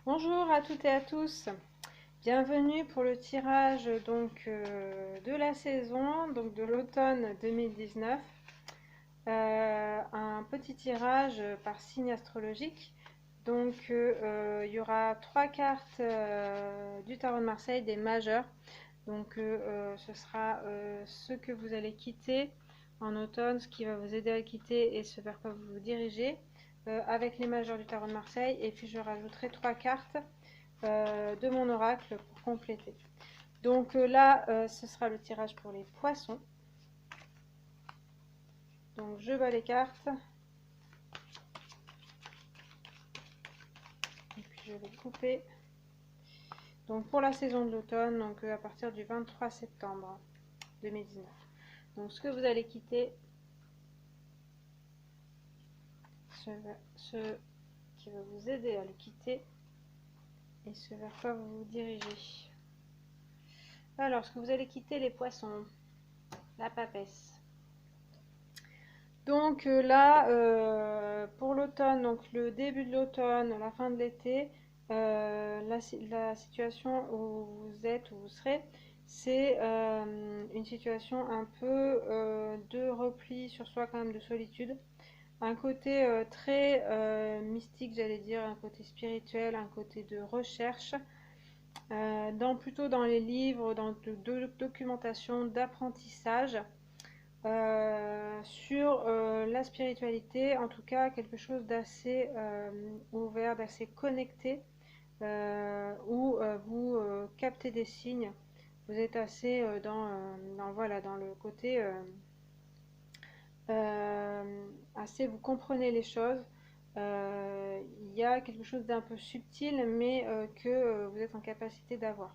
Bonjour à toutes et à tous. Bienvenue pour le tirage de la saison, donc de l'automne 2019. Un petit tirage par signe astrologique. Il y aura trois cartes du tarot de Marseille, des majeurs. Ce sera ce que vous allez quitter en automne, ce qui va vous aider à le quitter et ce vers quoi vous vous dirigez avec les majeurs du tarot de Marseille. Et puis je rajouterai trois cartes de mon oracle pour compléter. Ce sera le tirage pour les poissons. Donc je bats les cartes. Et puis je vais couper. Donc pour la saison de l'automne, à partir du 23 septembre 2019. Donc ce que vous allez quitter, ce qui va vous aider à le quitter et ce vers quoi vous vous dirigez. Alors, ce que vous allez quitter, les poissons, la papesse. Pour l'automne, donc le début de l'automne, la fin de l'été, la situation où vous êtes, où vous serez, c'est une situation un peu de repli sur soi, quand même de solitude. Un côté très mystique, j'allais dire, un côté spirituel, un côté de recherche, plutôt dans les livres, dans de documentation, d'apprentissage sur la spiritualité, en tout cas quelque chose d'assez ouvert, d'assez connecté, où vous captez des signes. Vous êtes assez voilà, dans le côté assez, vous comprenez les choses. Il y a quelque chose d'un peu subtil, mais que vous êtes en capacité d'avoir.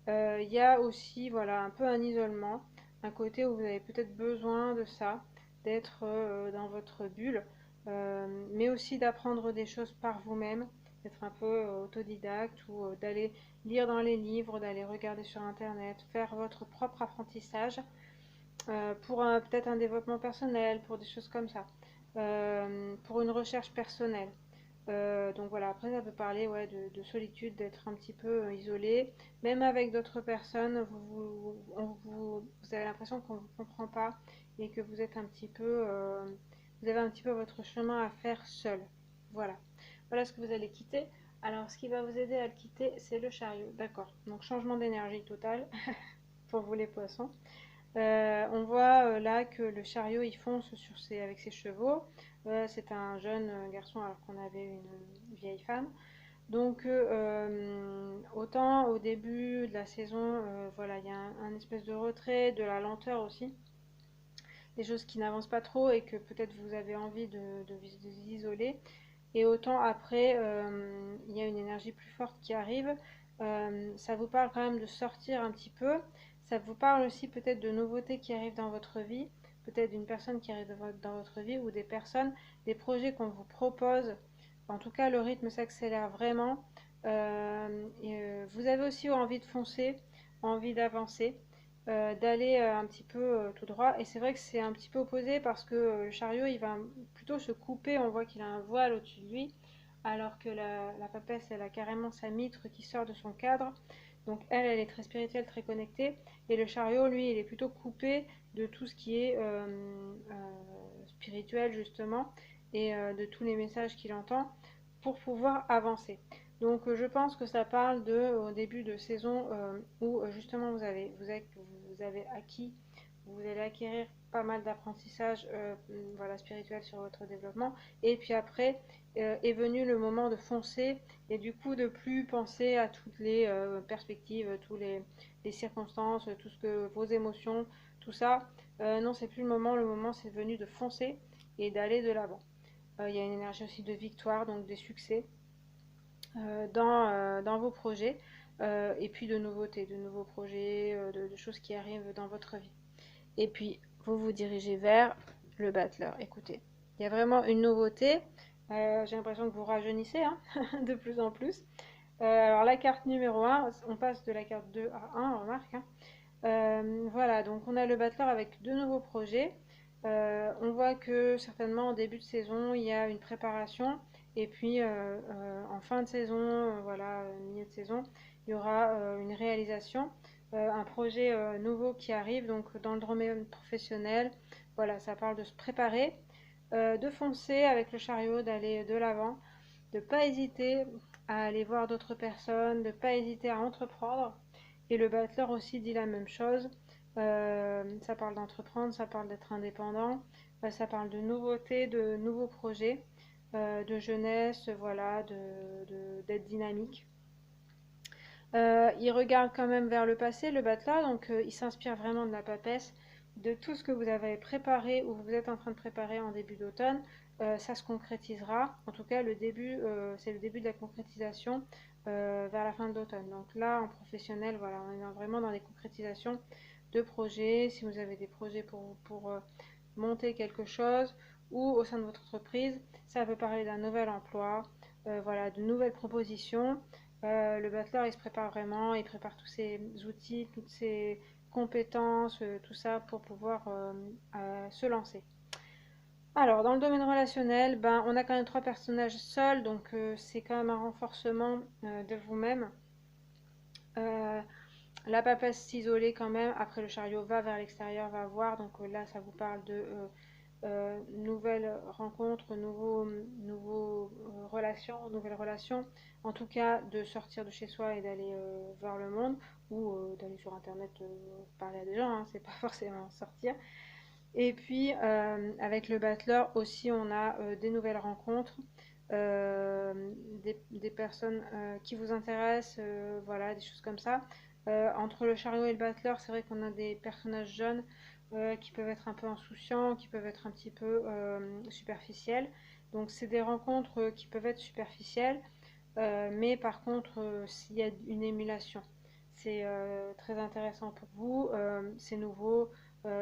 Il y a aussi voilà, un peu un isolement, un côté où vous avez peut-être besoin de ça, d'être dans votre bulle, mais aussi d'apprendre des choses par vous-même, d'être un peu autodidacte ou d'aller lire dans les livres, d'aller regarder sur Internet, faire votre propre apprentissage pour peut-être un développement personnel, pour des choses comme ça, pour une recherche personnelle. Après ça peut parler ouais, de solitude, d'être un petit peu isolé, même avec d'autres personnes, vous avez l'impression qu'on ne vous comprend pas et que vous êtes un petit peu, vous avez un petit peu votre chemin à faire seul. Voilà, voilà ce que vous allez quitter. Alors ce qui va vous aider à le quitter, c'est le chariot, d'accord. Donc changement d'énergie total pour vous les poissons. On voit là que le chariot il fonce avec ses chevaux. C'est un jeune garçon alors qu'on avait une vieille femme. Autant au début de la saison, voilà, il y a un espèce de retrait, de la lenteur aussi, des choses qui n'avancent pas trop et que peut-être vous avez envie de vous isoler. Et autant après, il y a une énergie plus forte qui arrive. Ça vous parle quand même de sortir un petit peu. Ça vous parle aussi peut-être de nouveautés qui arrivent dans votre vie, peut-être d'une personne qui arrive dans votre vie ou des personnes, des projets qu'on vous propose. En tout cas, le rythme s'accélère vraiment. Vous avez aussi envie de foncer, envie d'avancer, d'aller un petit peu tout droit. Et c'est vrai que c'est un petit peu opposé parce que le chariot, il va plutôt se couper. On voit qu'il a un voile au-dessus de lui, alors que la papesse, elle a carrément sa mitre qui sort de son cadre. Donc elle est très spirituelle, très connectée. Et le chariot, lui, il est plutôt coupé de tout ce qui est spirituel, justement, et de tous les messages qu'il entend pour pouvoir avancer. Je pense que ça parle au début de saison où justement vous avez acquis, vous allez acquérir pas mal d'apprentissage voilà, spirituel sur votre développement. Et puis après est venu le moment de foncer et du coup de plus penser à toutes les perspectives, les circonstances, tout ce que vos émotions, tout ça. Non, c'est plus le moment c'est venu de foncer et d'aller de l'avant. Il y a une énergie aussi de victoire, donc des succès dans vos projets et puis de nouveautés, de nouveaux projets, de choses qui arrivent dans votre vie. Et puis, vous vous dirigez vers le battleur. Écoutez, il y a vraiment une nouveauté. J'ai l'impression que vous rajeunissez hein, de plus en plus. Alors, la carte numéro 1, on passe de la carte 2 à 1, on remarque. Hein. Voilà, donc on a le battleur avec de nouveaux projets. On voit que certainement en début de saison, il y a une préparation Et puis en fin de saison, voilà, milieu de saison, il y aura une réalisation, un projet nouveau qui arrive, donc dans le domaine professionnel. Voilà, ça parle de se préparer, de foncer avec le chariot, d'aller de l'avant, de ne pas hésiter à aller voir d'autres personnes, de ne pas hésiter à entreprendre. Et le battleur aussi dit la même chose. Ça parle d'entreprendre, ça parle d'être indépendant, ça parle de nouveautés, de nouveaux projets, de jeunesse, voilà, d'être dynamique. Il regarde quand même vers le passé, le battleur, donc il s'inspire vraiment de la papesse, de tout ce que vous avez préparé ou vous êtes en train de préparer en début d'automne. Ça se concrétisera. En tout cas, le début, c'est le début de la concrétisation vers la fin de l'automne. Donc là, en professionnel, voilà, on est vraiment dans les concrétisations de projets. Si vous avez des projets pour monter quelque chose ou au sein de votre entreprise, ça peut parler d'un nouvel emploi, voilà, de nouvelles propositions. Le battleur, il se prépare vraiment, il prépare tous ses outils, toutes ses compétences, tout ça pour pouvoir se lancer. Alors, dans le domaine relationnel, ben, on a quand même trois personnages seuls, donc c'est quand même un renforcement de vous-même. Euh, la papesse s'isoler quand même, après le chariot va vers l'extérieur, va voir, donc là ça vous parle de nouvelles rencontres, nouvelles relations, en tout cas de sortir de chez soi et d'aller voir le monde, ou d'aller sur internet parler à des gens, hein, c'est pas forcément sortir. Et puis avec le battleur aussi on a des nouvelles rencontres, des personnes qui vous intéressent, voilà, des choses comme ça. Entre le chariot et le battleur, c'est vrai qu'on a des personnages jeunes qui peuvent être un peu insouciants, qui peuvent être un petit peu superficiels. Donc c'est des rencontres qui peuvent être superficielles, mais par contre, s'il y a une émulation, c'est très intéressant pour vous, c'est nouveau,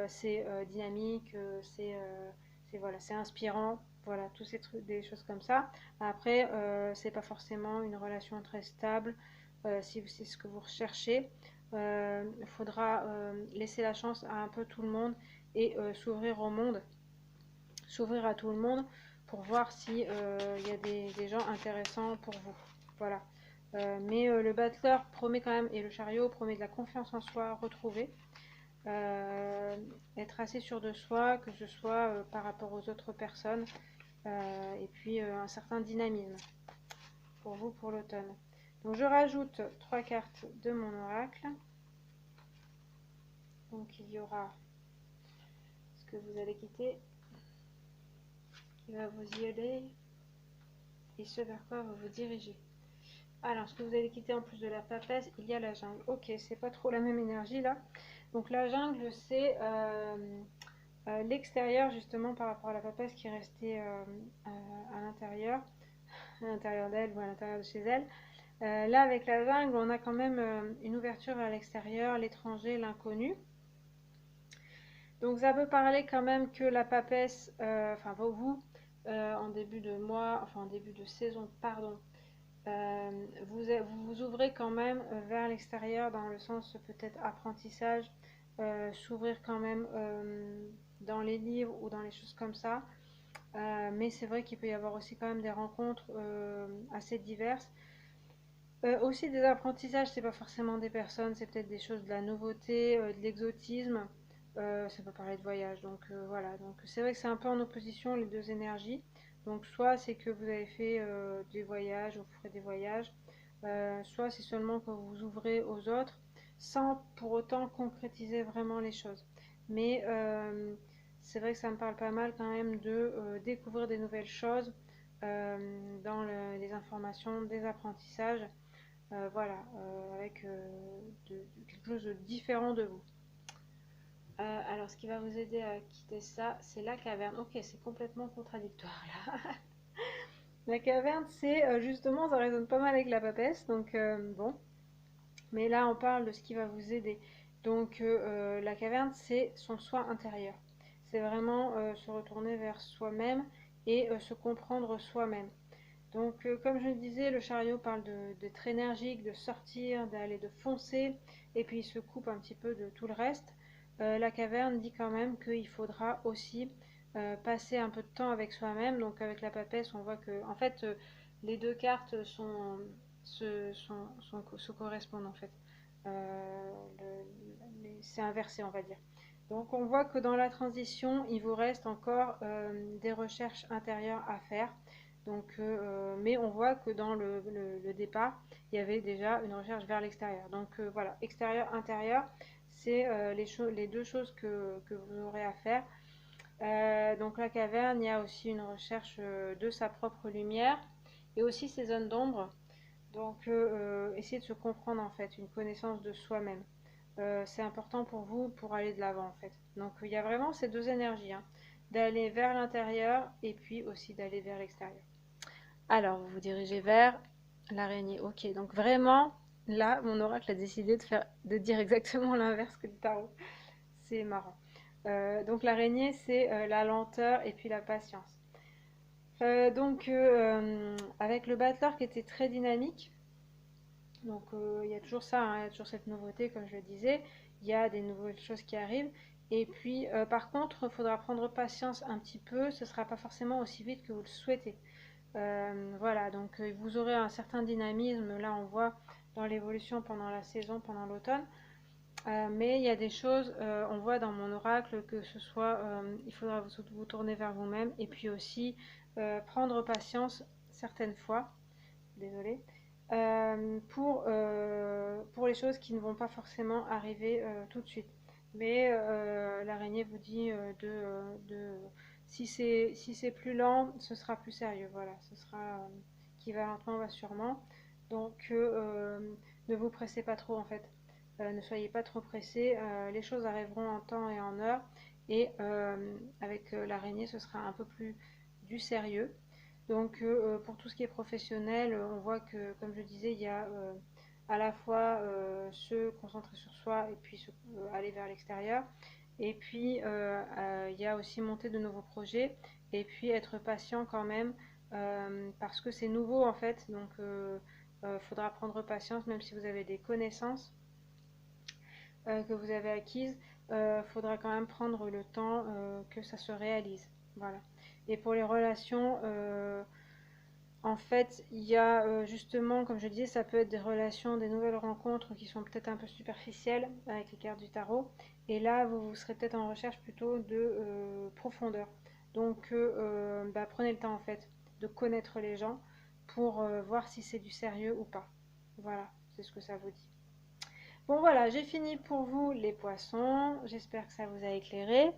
c'est dynamique, voilà, c'est inspirant, voilà, tous ces trucs, des choses comme ça. Après, c'est pas forcément une relation très stable. Si c'est ce que vous recherchez, il faudra laisser la chance à un peu tout le monde et s'ouvrir au monde, s'ouvrir à tout le monde pour voir si il y a des gens intéressants pour vous. Voilà. Mais le battleur promet quand même, et le chariot promet de la confiance en soi retrouvée, euh, être assez sûr de soi, que ce soit par rapport aux autres personnes, et puis un certain dynamisme pour vous pour l'automne. Donc je rajoute trois cartes de mon oracle. Donc il y aura ce que vous allez quitter, qui va vous y aller, et ce vers quoi vous vous dirigez. Alors, ce que vous allez quitter en plus de la papesse, il y a la jungle. Ok, c'est pas trop la même énergie là. Donc la jungle, c'est l'extérieur justement par rapport à la papesse qui est restée à l'intérieur d'elle ou à l'intérieur de chez elle. Là, avec la jungle, on a quand même une ouverture vers l'extérieur, l'étranger, l'inconnu. Donc ça peut parler quand même que la papesse, enfin vous, en début de mois, enfin en début de saison, pardon, vous vous ouvrez quand même vers l'extérieur dans le sens peut-être apprentissage, s'ouvrir quand même dans les livres ou dans les choses comme ça. Mais c'est vrai qu'il peut y avoir aussi quand même des rencontres assez diverses. Aussi des apprentissages, c'est pas forcément des personnes, c'est peut-être des choses de la nouveauté, de l'exotisme. Ça peut parler de voyage, donc voilà. Donc c'est vrai que c'est un peu en opposition les deux énergies. Donc soit c'est que vous avez fait des voyages, vous ferez des voyages, soit c'est seulement que vous vous ouvrez aux autres, sans pour autant concrétiser vraiment les choses. Mais c'est vrai que ça me parle pas mal quand même de découvrir des nouvelles choses dans les informations, des apprentissages. Voilà, avec quelque chose de différent de vous. Alors, ce qui va vous aider à quitter ça, c'est la caverne. Ok, c'est complètement contradictoire là. La caverne, c'est justement, ça résonne pas mal avec la papesse, donc bon. Mais là, on parle de ce qui va vous aider. Donc, la caverne, c'est son soi intérieur. C'est vraiment se retourner vers soi-même et se comprendre soi-même. Donc, comme je le disais, le chariot parle d'être énergique, de sortir, d'aller, de foncer, et puis il se coupe un petit peu de tout le reste. La caverne dit quand même qu'il faudra aussi passer un peu de temps avec soi-même. Donc avec la papesse, on voit que en fait les deux cartes se correspondent en fait. C'est inversé, on va dire. Donc on voit que dans la transition, il vous reste encore des recherches intérieures à faire. Donc, mais on voit que dans le départ, il y avait déjà une recherche vers l'extérieur. Donc voilà, extérieur, intérieur, c'est les deux choses que vous aurez à faire. Donc la caverne, il y a aussi une recherche de sa propre lumière et aussi ses zones d'ombre. Donc essayer de se comprendre en fait, une connaissance de soi-même. C'est important pour vous pour aller de l'avant en fait. Donc il y a vraiment ces deux énergies, hein, d'aller vers l'intérieur et puis aussi d'aller vers l'extérieur. Alors vous vous dirigez vers l'araignée. Ok, donc vraiment là mon oracle a décidé de dire exactement l'inverse que le tarot. C'est marrant. Donc l'araignée c'est la lenteur et puis la patience. Avec le battleur qui était très dynamique, donc il y a toujours ça, hein, il y a toujours cette nouveauté, comme je le disais, il y a des nouvelles choses qui arrivent. Et puis par contre, il faudra prendre patience un petit peu, ce ne sera pas forcément aussi vite que vous le souhaitez. Voilà, donc vous aurez un certain dynamisme, là on voit dans l'évolution pendant la saison, pendant l'automne. Mais il y a des choses, on voit dans mon oracle que ce soit, il faudra vous tourner vers vous-même et puis aussi prendre patience certaines fois, désolée, pour les choses qui ne vont pas forcément arriver tout de suite. Mais l'araignée vous dit si c'est plus lent, ce sera plus sérieux. Voilà, ce sera qui va lentement, va sûrement. Donc ne vous pressez pas trop en fait. Ne soyez pas trop pressés. Les choses arriveront en temps et en heure. Et avec l'araignée, ce sera un peu plus du sérieux. Donc pour tout ce qui est professionnel, on voit que, comme je disais, il y a à la fois se concentrer sur soi et puis aller vers l'extérieur. Et puis il y a aussi monter de nouveaux projets et puis être patient quand même parce que c'est nouveau en fait. Donc faudra prendre patience même si vous avez des connaissances que vous avez acquises. Faudra quand même prendre le temps que ça se réalise. Voilà. Et pour les relations, en fait, il y a justement, comme je disais, ça peut être des relations, des nouvelles rencontres qui sont peut-être un peu superficielles avec les cartes du tarot. Et là, vous serez peut-être en recherche plutôt de profondeur. Donc, prenez le temps en fait de connaître les gens pour voir si c'est du sérieux ou pas. Voilà, c'est ce que ça vous dit. Bon voilà, j'ai fini pour vous les poissons. J'espère que ça vous a éclairé.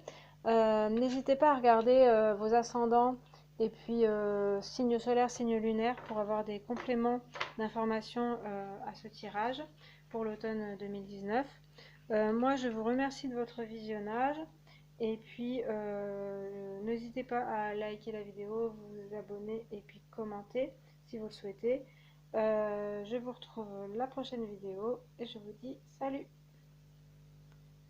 N'hésitez pas à regarder vos ascendants et puis signes solaires, signes lunaires pour avoir des compléments d'informations à ce tirage pour l'automne 2019. Moi, je vous remercie de votre visionnage et puis n'hésitez pas à liker la vidéo, vous abonner et puis commenter si vous le souhaitez. Je vous retrouve la prochaine vidéo et je vous dis salut!